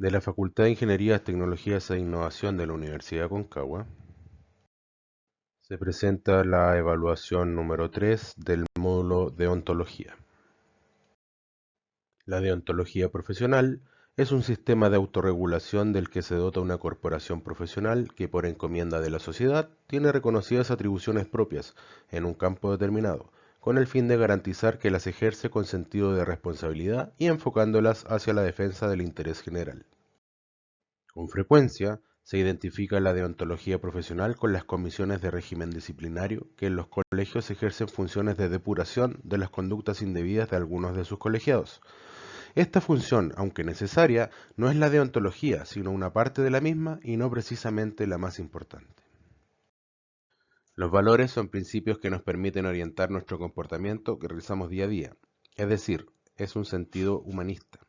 de la Facultad de Ingenierías, Tecnologías e Innovación de la Universidad Concagua, se presenta la evaluación número 3 del módulo de Ontología. La deontología profesional es un sistema de autorregulación del que se dota una corporación profesional que, por encomienda de la sociedad, tiene reconocidas atribuciones propias en un campo determinado, con el fin de garantizar que las ejerce con sentido de responsabilidad y enfocándolas hacia la defensa del interés general. Con frecuencia, se identifica la deontología profesional con las comisiones de régimen disciplinario que en los colegios ejercen funciones de depuración de las conductas indebidas de algunos de sus colegiados. Esta función, aunque necesaria, no es la deontología, sino una parte de la misma y no precisamente la más importante. Los valores son principios que nos permiten orientar nuestro comportamiento que realizamos día a día, es decir, es un sentido humanista.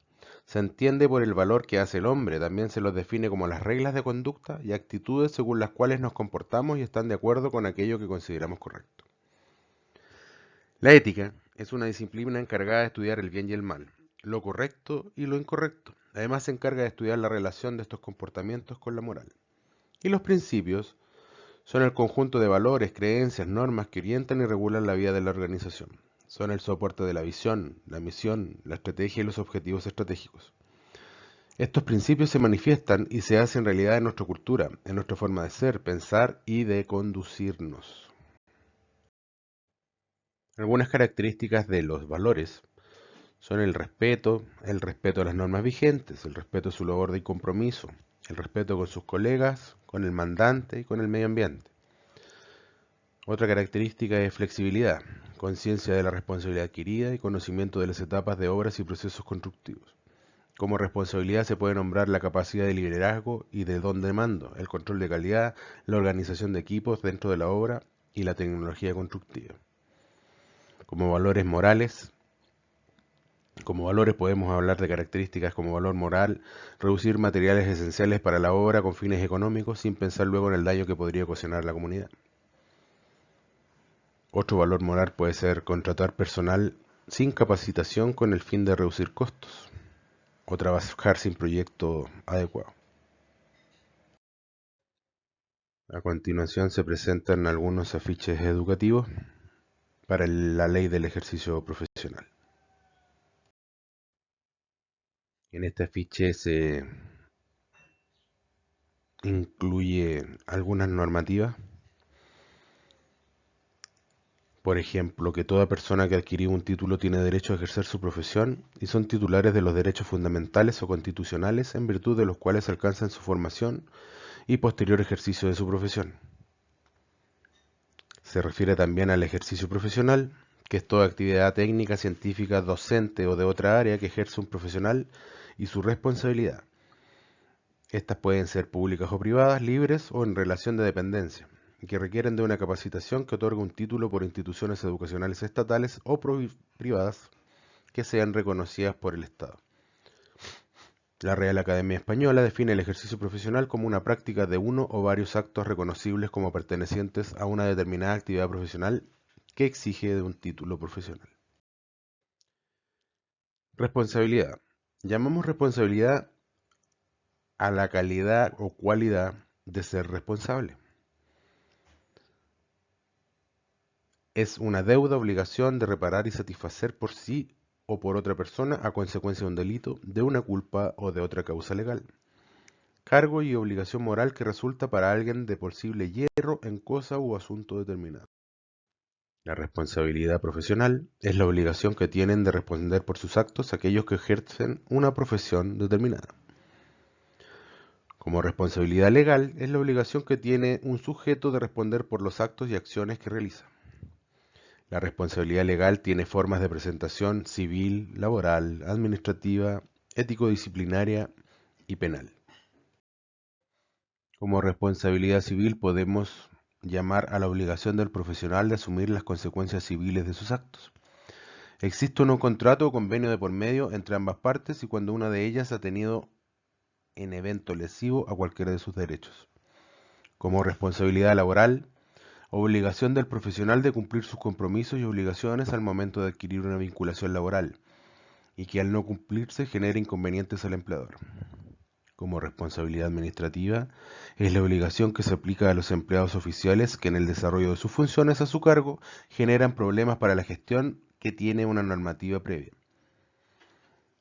Se entiende por el valor que hace el hombre, también se los define como las reglas de conducta y actitudes según las cuales nos comportamos y están de acuerdo con aquello que consideramos correcto. La ética es una disciplina encargada de estudiar el bien y el mal, lo correcto y lo incorrecto. Además se encarga de estudiar la relación de estos comportamientos con la moral. Y los principios son el conjunto de valores, creencias, normas que orientan y regulan la vida de la organización. Son el soporte de la visión, la misión, la estrategia y los objetivos estratégicos. Estos principios se manifiestan y se hacen realidad en nuestra cultura, en nuestra forma de ser, pensar y de conducirnos. Algunas características de los valores son el respeto a las normas vigentes, el respeto a su labor y compromiso, el respeto con sus colegas, con el mandante y con el medio ambiente. Otra característica es flexibilidad, conciencia de la responsabilidad adquirida y conocimiento de las etapas de obras y procesos constructivos. Como responsabilidad se puede nombrar la capacidad de liderazgo y de don de mando, el control de calidad, la organización de equipos dentro de la obra y la tecnología constructiva. Como valores podemos hablar de características como valor moral, reducir materiales esenciales para la obra con fines económicos sin pensar luego en el daño que podría ocasionar a la comunidad. Otro valor moral puede ser contratar personal sin capacitación con el fin de reducir costos o trabajar sin proyecto adecuado. A continuación se presentan algunos afiches educativos para la ley del ejercicio profesional. En este afiche se incluye algunas normativas. Por ejemplo, que toda persona que adquirió un título tiene derecho a ejercer su profesión y son titulares de los derechos fundamentales o constitucionales en virtud de los cuales alcanzan su formación y posterior ejercicio de su profesión. Se refiere también al ejercicio profesional, que es toda actividad técnica, científica, docente o de otra área que ejerce un profesional y su responsabilidad. Estas pueden ser públicas o privadas, libres o en relación de dependencia, que requieren de una capacitación que otorga un título por instituciones educacionales estatales o privadas que sean reconocidas por el Estado. La Real Academia Española define el ejercicio profesional como una práctica de uno o varios actos reconocibles como pertenecientes a una determinada actividad profesional que exige de un título profesional. Responsabilidad. Llamamos responsabilidad a la calidad o cualidad de ser responsable. Es una deuda, obligación de reparar y satisfacer por sí o por otra persona a consecuencia de un delito, de una culpa o de otra causa legal. Cargo y obligación moral que resulta para alguien de posible hierro en cosa u asunto determinado. La responsabilidad profesional es la obligación que tienen de responder por sus actos aquellos que ejercen una profesión determinada. Como responsabilidad legal es la obligación que tiene un sujeto de responder por los actos y acciones que realiza. La responsabilidad legal tiene formas de presentación civil, laboral, administrativa, ético-disciplinaria y penal. Como responsabilidad civil podemos llamar a la obligación del profesional de asumir las consecuencias civiles de sus actos. Existe un contrato o convenio de por medio entre ambas partes y cuando una de ellas ha tenido en evento lesivo a cualquiera de sus derechos. Como responsabilidad laboral, obligación del profesional de cumplir sus compromisos y obligaciones al momento de adquirir una vinculación laboral y que al no cumplirse genere inconvenientes al empleador. Como responsabilidad administrativa, es la obligación que se aplica a los empleados oficiales que en el desarrollo de sus funciones a su cargo generan problemas para la gestión que tiene una normativa previa.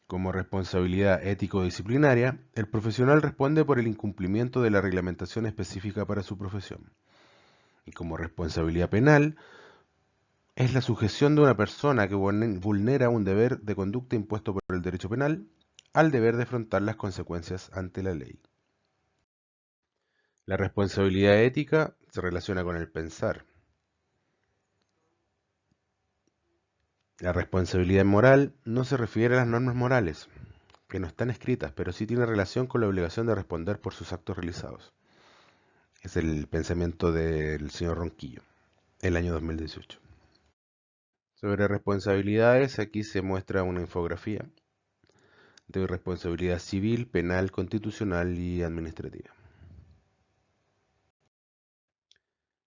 Como responsabilidad ético-disciplinaria, el profesional responde por el incumplimiento de la reglamentación específica para su profesión. Y como responsabilidad penal, es la sujeción de una persona que vulnera un deber de conducta impuesto por el derecho penal al deber de afrontar las consecuencias ante la ley. La responsabilidad ética se relaciona con el pensar. La responsabilidad moral no se refiere a las normas morales, que no están escritas, pero sí tiene relación con la obligación de responder por sus actos realizados. Es el pensamiento del señor Ronquillo, el año 2018. Sobre responsabilidades, aquí se muestra una infografía de responsabilidad civil, penal, constitucional y administrativa.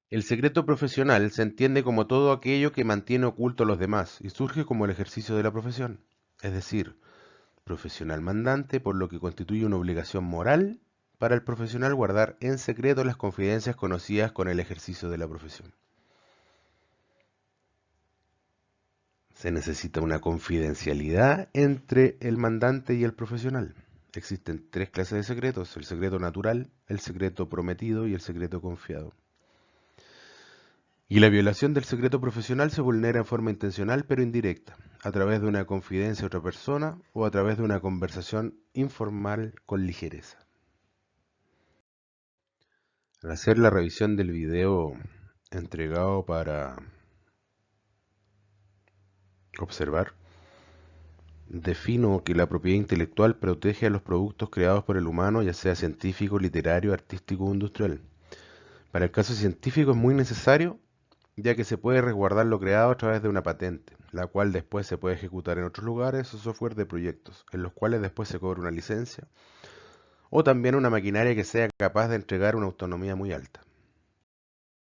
El secreto profesional se entiende como todo aquello que mantiene oculto a los demás y surge como el ejercicio de la profesión, es decir, profesional mandante, por lo que constituye una obligación moral para el profesional guardar en secreto las confidencias conocidas con el ejercicio de la profesión. Se necesita una confidencialidad entre el mandante y el profesional. Existen tres clases de secretos: el secreto natural, el secreto prometido y el secreto confiado. Y la violación del secreto profesional se vulnera en forma intencional pero indirecta, a través de una confidencia a otra persona o a través de una conversación informal con ligereza. Al hacer la revisión del video entregado para observar, defino que la propiedad intelectual protege a los productos creados por el humano, ya sea científico, literario, artístico o industrial. Para el caso científico es muy necesario, ya que se puede resguardar lo creado a través de una patente, la cual después se puede ejecutar en otros lugares o software de proyectos, en los cuales después se cobra una licencia, o también una maquinaria que sea capaz de entregar una autonomía muy alta,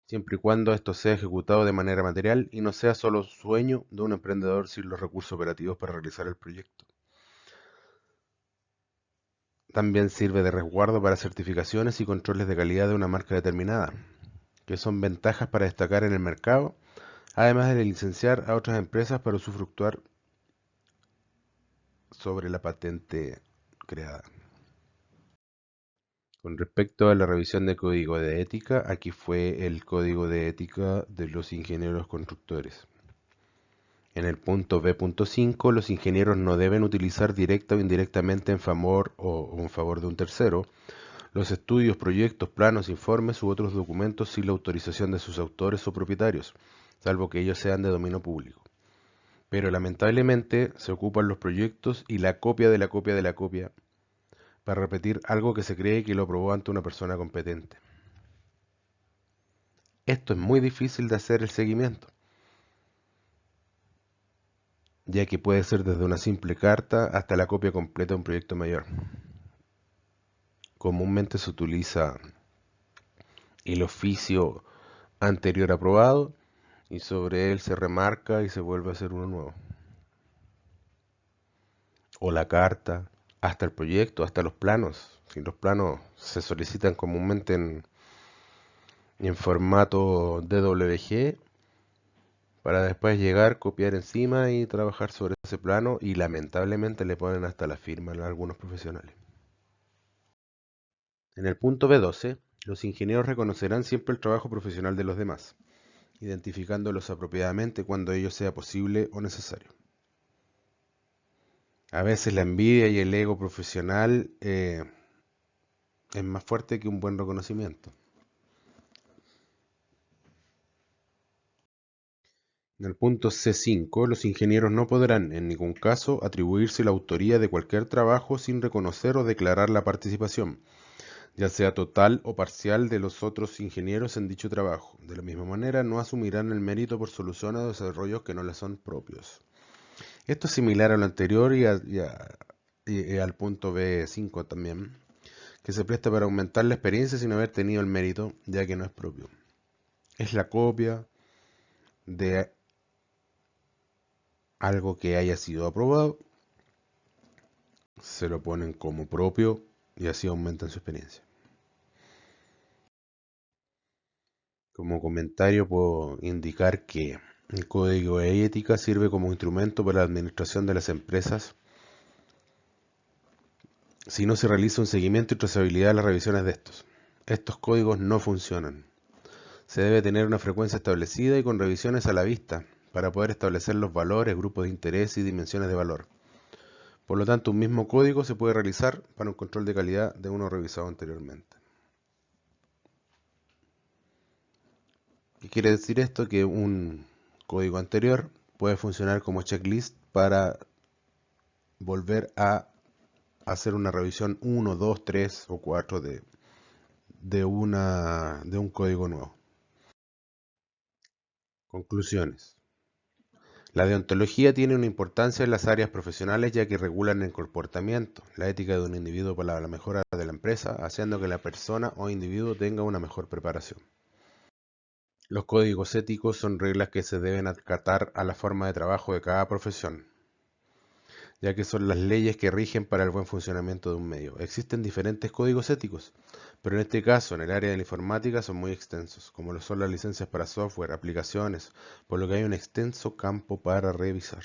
siempre y cuando esto sea ejecutado de manera material y no sea solo sueño de un emprendedor sin los recursos operativos para realizar el proyecto. También sirve de resguardo para certificaciones y controles de calidad de una marca determinada, que son ventajas para destacar en el mercado, además de licenciar a otras empresas para usufructuar sobre la patente creada. Con respecto a la revisión del código de ética, aquí fue el código de ética de los ingenieros constructores. En el punto B.5, los ingenieros no deben utilizar directa o indirectamente en favor de un tercero los estudios, proyectos, planos, informes u otros documentos sin la autorización de sus autores o propietarios, salvo que ellos sean de dominio público. Pero lamentablemente se ocupan los proyectos y la copia de la copia de la copia para repetir algo que se cree que lo aprobó ante una persona competente. Esto es muy difícil de hacer el seguimiento, ya que puede ser desde una simple carta hasta la copia completa de un proyecto mayor. Comúnmente se utiliza el oficio anterior aprobado y sobre él se remarca y se vuelve a hacer uno nuevo. O la carta, hasta el proyecto, hasta los planos. Si los planos se solicitan comúnmente en formato DWG, para después llegar, copiar encima y trabajar sobre ese plano, y lamentablemente le ponen hasta la firma a algunos profesionales. En el punto B12, los ingenieros reconocerán siempre el trabajo profesional de los demás, identificándolos apropiadamente cuando ello sea posible o necesario. A veces la envidia y el ego profesional es más fuerte que un buen reconocimiento. En el punto C5, los ingenieros no podrán en ningún caso atribuirse la autoría de cualquier trabajo sin reconocer o declarar la participación, ya sea total o parcial, de los otros ingenieros en dicho trabajo. De la misma manera, no asumirán el mérito por soluciones o desarrollos que no les son propios. Esto es similar a lo anterior y al punto B5 también, que se presta para aumentar la experiencia sin haber tenido el mérito, ya que no es propio. Es la copia de algo que haya sido aprobado, se lo ponen como propio y así aumentan su experiencia. Como comentario puedo indicar que el código de ética sirve como instrumento para la administración de las empresas si no se realiza un seguimiento y trazabilidad de las revisiones de estos. Estos códigos no funcionan. Se debe tener una frecuencia establecida y con revisiones a la vista para poder establecer los valores, grupos de interés y dimensiones de valor. Por lo tanto, un mismo código se puede realizar para un control de calidad de uno revisado anteriormente. ¿Qué quiere decir esto? Que un código anterior puede funcionar como checklist para volver a hacer una revisión 1, 2, 3 o 4 de un código nuevo. Conclusiones. La deontología tiene una importancia en las áreas profesionales ya que regulan el comportamiento, la ética de un individuo para la mejora de la empresa, haciendo que la persona o individuo tenga una mejor preparación. Los códigos éticos son reglas que se deben acatar a la forma de trabajo de cada profesión, ya que son las leyes que rigen para el buen funcionamiento de un medio. Existen diferentes códigos éticos, pero en este caso, en el área de la informática, son muy extensos, como lo son las licencias para software, aplicaciones, por lo que hay un extenso campo para revisar.